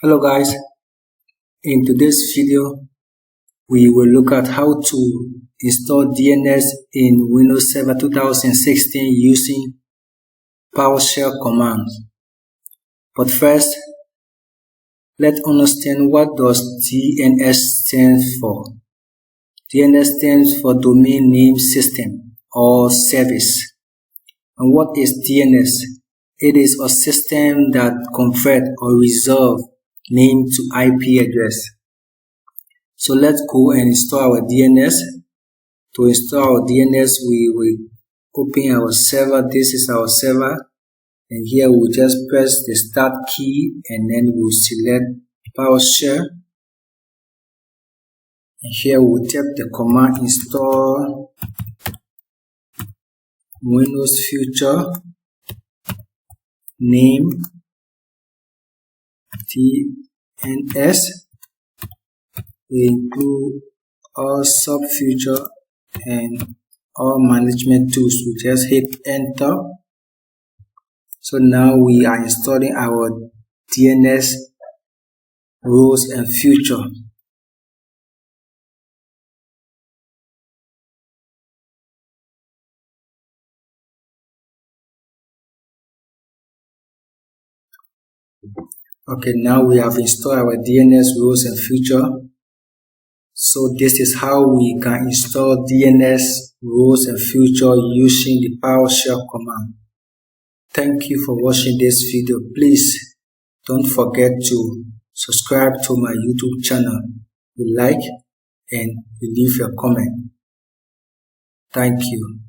Hello guys, in today's video we will look at how to install DNS in Windows Server 2016 using PowerShell commands. But first, let's understand what does DNS stand for. DNS stands for Domain Name System or Service. And what is DNS? It is a system that converts or resolves name to IP address. So let's go and install our DNS. To install our DNS, we will open our server. This is our server, and here we'll just press the start key and then we'll select PowerShell. And here we'll type the command install Windows Future name DNS. We include all sub-feature and all management tools. We just hit enter. So now we are installing our DNS roles and future. Okay, now we have installed our DNS roles and future. So this is how we can install DNS roles and future using the PowerShell command. Thank you for watching this video. Please don't forget to subscribe to my YouTube channel. You like and you leave your comment. Thank you.